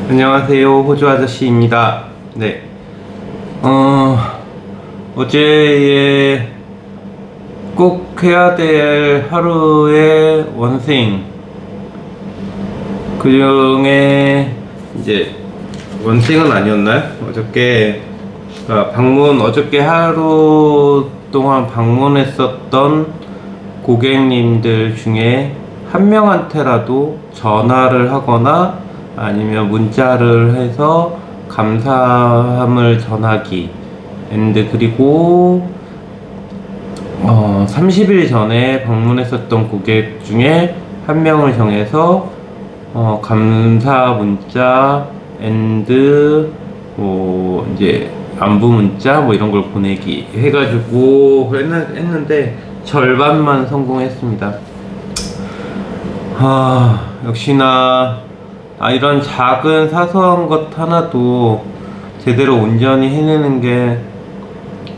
안녕하세요, 호주 아저씨입니다. 네. 어제의 꼭 해야 될 하루의 원생. 그 중에, 이제, 원생은 아니었나요? 어저께 하루 동안 방문했었던 고객님들 중에 한 명한테라도 전화를 하거나 아니면 문자를 해서 감사함을 전하기. 그리고 30일 전에 방문했었던 고객 중에 한 명을 정해서 감사 문자 뭐 이제 안부 문자 뭐 이런 걸 보내기 해가지고 했는데 절반만 성공했습니다. 역시나 이런 작은 사소한 것 하나도 제대로 온전히 해내는 게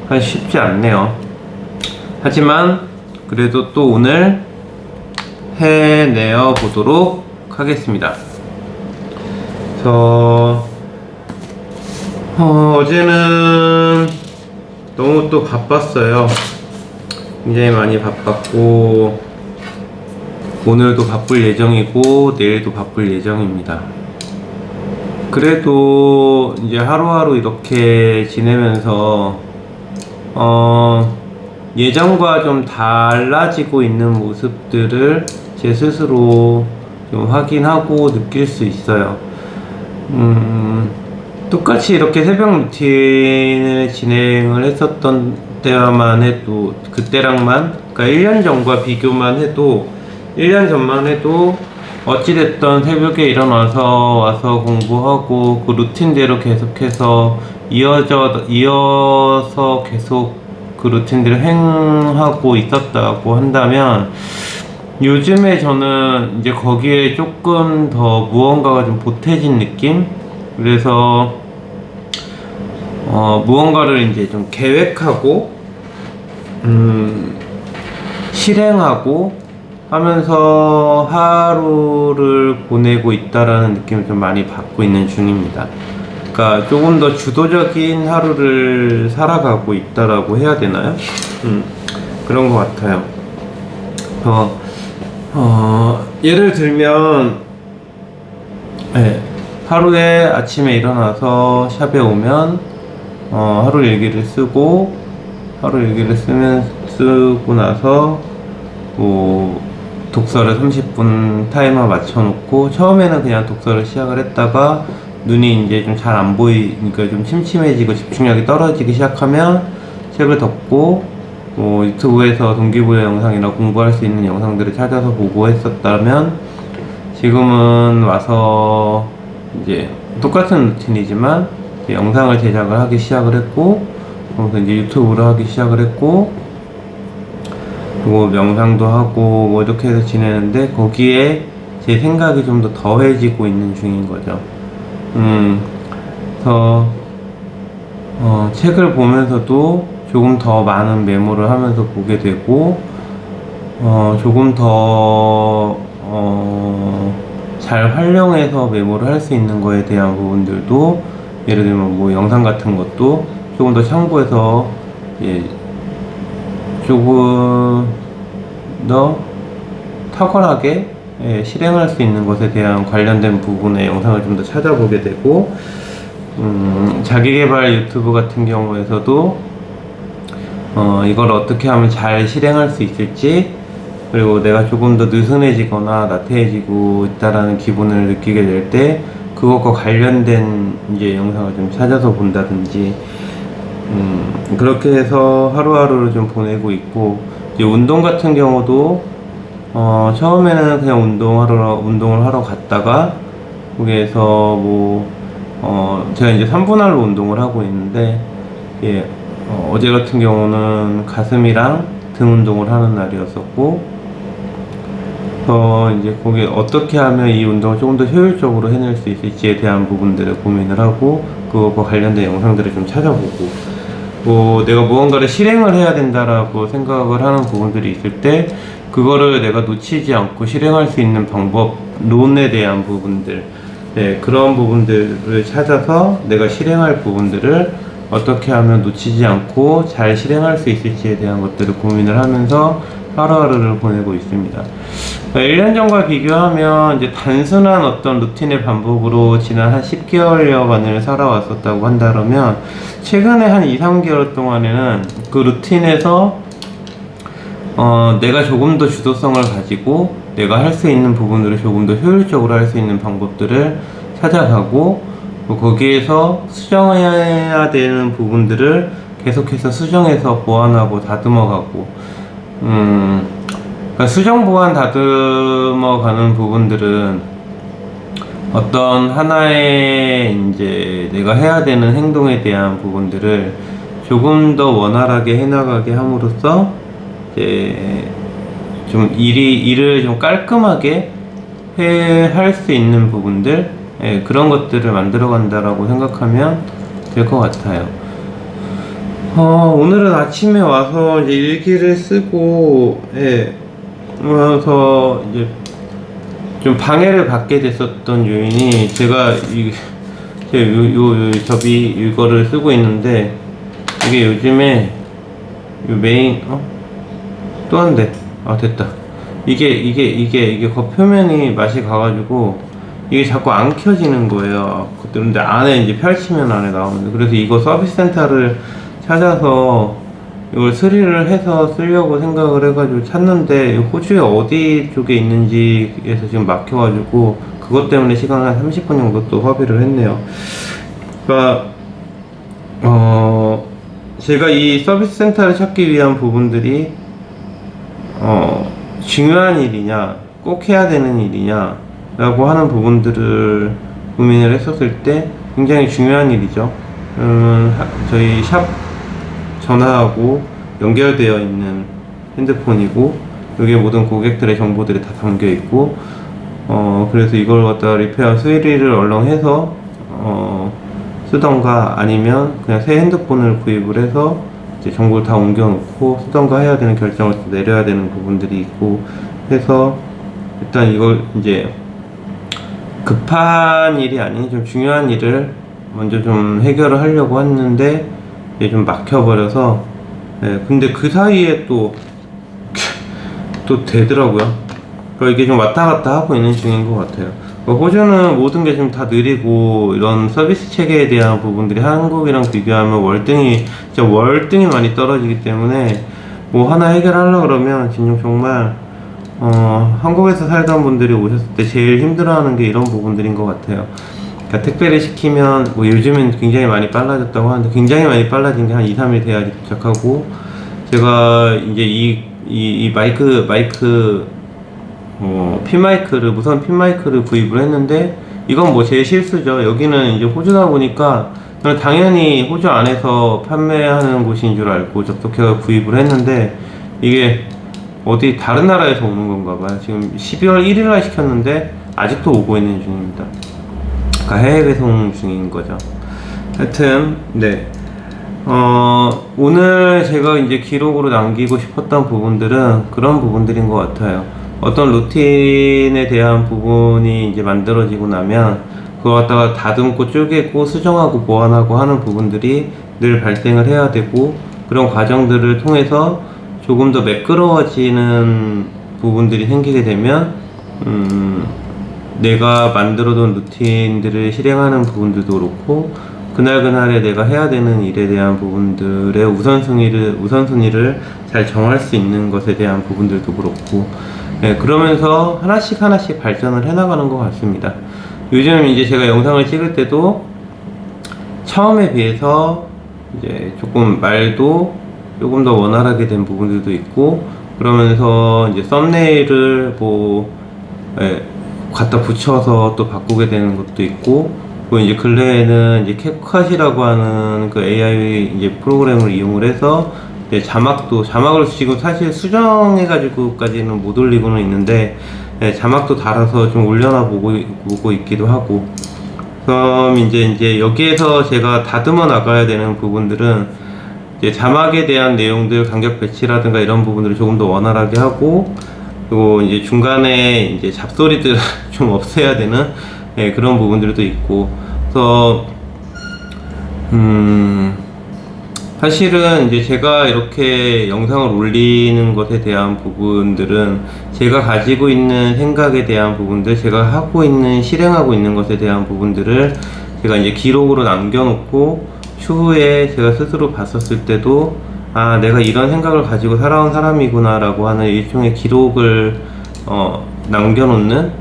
사실 쉽지 않네요. 하지만 그래도 또 오늘 해내어 보도록 하겠습니다. 어제는 너무 또 바빴어요. 굉장히 많이 바빴고 오늘도 바쁠 예정이고 내일도 바쁠 예정입니다. 그래도 이제 하루하루 이렇게 지내면서 예전과 좀 달라지고 있는 모습들을 제 스스로 좀 확인하고 느낄 수 있어요. 똑같이 이렇게 새벽 루틴을 진행을 했었던 때만 해도, 그러니까 1년 전과 비교만 해도, 1년 전만 해도 어찌됐던 새벽에 일어나서 와서 공부하고 그 루틴대로 계속해서 이어서 계속 그 루틴들을 행하고 있었다고 한다면 요즘에 저는 이제 거기에 조금 더 무언가가 좀 보태진 느낌? 그래서 무언가를 이제 좀 계획하고 실행하고 하면서 하루를 보내고 있다라는 느낌을 좀 많이 받고 있는 중입니다. 그러니까 조금 더 주도적인 하루를 살아가고 있다라고 해야 되나요? 그런 것 같아요. 예를 들면, 네, 하루에 아침에 일어나서 샵에 오면 하루 일기를 쓰고 쓰고 나서 뭐 독서를 30분 타이머 맞춰놓고 처음에는 그냥 독서를 시작을 했다가 눈이 이제 좀 잘 안 보이니까 좀 침침해지고 집중력이 떨어지기 시작하면 책을 덮고 뭐 유튜브에서 동기부여 영상이나 공부할 수 있는 영상들을 찾아서 보고 했었다면 지금은 와서 이제 똑같은 루틴이지만 이제 영상을 제작을 하기 시작을 했고 그래서 이제 유튜브를 하기 시작을 했고 그리고 명상도 하고 뭐 이렇게 해서 지내는데 거기에 제 생각이 좀 더 더해지고 있는 중인 거죠. 그래서 책을 보면서도 조금 더 많은 메모를 하면서 보게 되고 조금 더 잘 활용해서 메모를 할 수 있는 거에 대한 부분들도 예를 들면 뭐 영상 같은 것도 조금 더 참고해서 조금 더 탁월하게 실행할 수 있는 것에 대한 관련된 부분의 영상을 좀 더 찾아보게 되고 자기계발 유튜브 같은 경우에서도 이걸 어떻게 하면 잘 실행할 수 있을지 그리고 내가 조금 더 느슨해지거나 나태해지고 있다라는 기분을 느끼게 될 때 그것과 관련된 이제 영상을 좀 찾아서 본다든지 그렇게 해서 하루하루를 좀 보내고 있고 이제 운동 같은 경우도 처음에는 그냥 운동을 하러 갔다가 거기에서 제가 이제 3분할로 운동을 하고 있는데 어제 같은 경우는 가슴이랑 등 운동을 하는 날이었었고 이제 거기 어떻게 하면 이 운동을 조금 더 효율적으로 해낼 수 있을지에 대한 부분들을 고민을 하고 그것과 관련된 영상들을 좀 찾아보고 내가 무언가를 실행을 해야 된다라고 생각을 하는 부분들이 있을 때 그거를 내가 놓치지 않고 실행할 수 있는 방법론에 대한 부분들 네, 그런 부분들을 찾아서 내가 실행할 부분들을 어떻게 하면 놓치지 않고 잘 실행할 수 있을지에 대한 것들을 고민을 하면서 하루하루를 보내고 있습니다. 1년 전과 비교하면 이제 단순한 어떤 루틴의 반복으로 지난 한 10개월여간을 살아왔었다고 한다면 최근에 한 2, 3개월 동안에는 그 루틴에서 내가 조금 더 주도성을 가지고 내가 할 수 있는 부분들을 조금 더 효율적으로 할 수 있는 방법들을 찾아가고 거기에서 수정해야 되는 부분들을 계속해서 수정해서 보완하고 다듬어가고 그러니까 수정 보완 다듬어 가는 부분들은 어떤 하나의 이제 내가 해야 되는 행동에 대한 부분들을 조금 더 원활하게 해나가게 함으로써 이제 좀 일을 좀 깔끔하게 할 수 있는 부분들, 예, 그런 것들을 만들어 간다라고 생각하면 될 것 같아요. 오늘은 아침에 와서 이제 일기를 쓰고, 예, 와서 이제 좀 방해를 받게 됐었던 요인이 제가 이거를 쓰고 있는데 이게 요즘에 메인 또 한 대. 됐다. 이게 겉표면이 맛이 가가지고 이게 자꾸 안 켜지는 거예요. 근데 안에 이제 펼치면 안에 나오는데, 그래서 이거 서비스 센터를 찾아서 이걸 수리를 해서 쓰려고 생각을 해가지고 찾는데 호주에 어디 쪽에 있는지에서 지금 막혀가지고 그것 때문에 시간 한 30분 정도 또 허비를 했네요. 그러니까 제가 이 서비스 센터를 찾기 위한 부분들이 중요한 일이냐, 꼭 해야 되는 일이냐 라고 하는 부분들을 고민을 했었을 때 굉장히 중요한 일이죠. 저희 샵 전화하고 연결되어 있는 핸드폰이고 여기에 모든 고객들의 정보들이 다 담겨 있고, 그래서 이걸 갖다가 리페어 수리를 얼렁 해서 쓰던가 아니면 그냥 새 핸드폰을 구입을 해서 이제 정보를 다 옮겨 놓고 쓰던가 해야 되는 결정을 내려야 되는 부분들이 있고 해서, 일단 이걸 이제 급한 일이 아닌 좀 중요한 일을 먼저 좀 해결을 하려고 했는데 이게 좀 막혀버려서, 네, 근데 그 사이에 또 되더라고요. 그러니까 이게 좀 왔다 갔다 하고 있는 중인 것 같아요. 호주는 모든 게 좀 다 느리고 이런 서비스 체계에 대한 부분들이 한국이랑 비교하면 진짜 월등히 많이 떨어지기 때문에 뭐 하나 해결하려고 그러면 진짜 정말 한국에서 살던 분들이 오셨을 때 제일 힘들어하는 게 이런 부분들인 것 같아요. 그러니까 택배를 시키면 뭐 요즘엔 굉장히 많이 빨라졌다고 하는데 굉장히 많이 빨라진 게 한 2, 3일 돼야지 도착하고, 제가 이제 이 마이크 무선 핀 마이크를 구입을 했는데 이건 뭐 제 실수죠. 여기는 이제 호주다 보니까 저는 당연히 호주 안에서 판매하는 곳인 줄 알고 접속해서 구입을 했는데 이게 어디 다른 나라에서 오는 건가 봐요. 지금 12월 1일날 시켰는데 아직도 오고 있는 중입니다. 그러니까 해외 배송 중인 거죠. 하여튼 네, 오늘 제가 이제 기록으로 남기고 싶었던 부분들은 그런 부분들인 것 같아요. 어떤 루틴에 대한 부분이 이제 만들어지고 나면 그걸 갖다가 다듬고 쪼개고 수정하고 보완하고 하는 부분들이 늘 발생을 해야 되고, 그런 과정들을 통해서 조금 더 매끄러워지는 부분들이 생기게 되면 내가 만들어둔 루틴들을 실행하는 부분들도 그렇고 그날그날에 내가 해야 되는 일에 대한 부분들의 우선순위를 잘 정할 수 있는 것에 대한 부분들도 그렇고, 네, 그러면서 하나씩 발전을 해나가는 것 같습니다. 요즘 이제 제가 영상을 찍을 때도 처음에 비해서 이제 조금 말도 조금 더 원활하게 된 부분들도 있고, 그러면서 이제 썸네일을 갖다 붙여서 또 바꾸게 되는 것도 있고, 그리고 이제 근래에는 이제 캡컷이라고 하는 그 AI 이제 프로그램을 이용을 해서 이제 자막을 지금 사실 수정해가지고까지는 못 올리고는 있는데, 자막도 달아서 좀 올려놔 보고 있기도 하고. 그럼 이제 여기에서 제가 다듬어 나가야 되는 부분들은 이제 자막에 대한 내용들 간격 배치라든가 이런 부분들을 조금 더 원활하게 하고, 그리고 이제 중간에 이제 잡소리들 좀 없애야 되는 예, 그런 부분들도 있고. 그래서 사실은 이제 제가 이렇게 영상을 올리는 것에 대한 부분들은 제가 가지고 있는 생각에 대한 부분들, 제가 하고 있는, 실행하고 있는 것에 대한 부분들을 제가 이제 기록으로 남겨놓고 추후에 제가 스스로 봤었을 때도 아, 내가 이런 생각을 가지고 살아온 사람이구나 라고 하는 일종의 기록을 남겨놓는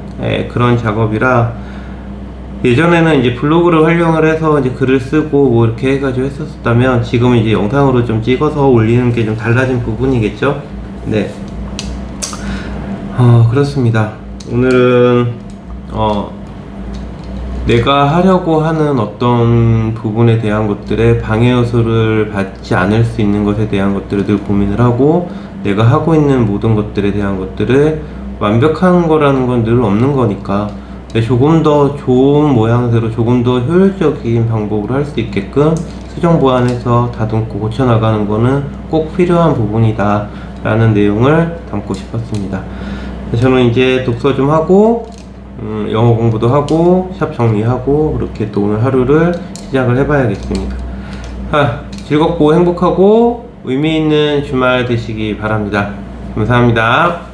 그런 작업이라, 예전에는 이제 블로그를 활용을 해서 이제 글을 쓰고 뭐 이렇게 해가지고 했었다면 지금은 이제 영상으로 좀 찍어서 올리는 게 좀 달라진 부분이겠죠? 네. 그렇습니다. 오늘은 내가 하려고 하는 어떤 부분에 대한 것들에 방해 요소를 받지 않을 수 있는 것에 대한 것들을 늘 고민을 하고, 내가 하고 있는 모든 것들에 대한 것들을 완벽한 거라는 건 늘 없는 거니까 조금 더 좋은 모양새로 조금 더 효율적인 방법으로 할 수 있게끔 수정 보완해서 다듬고 고쳐나가는 거는 꼭 필요한 부분이다 라는 내용을 담고 싶었습니다. 저는 이제 독서 좀 하고 영어 공부도 하고 샵 정리하고 그렇게 또 오늘 하루를 시작을 해봐야겠습니다. 즐겁고 행복하고 의미 있는 주말 되시기 바랍니다. 감사합니다.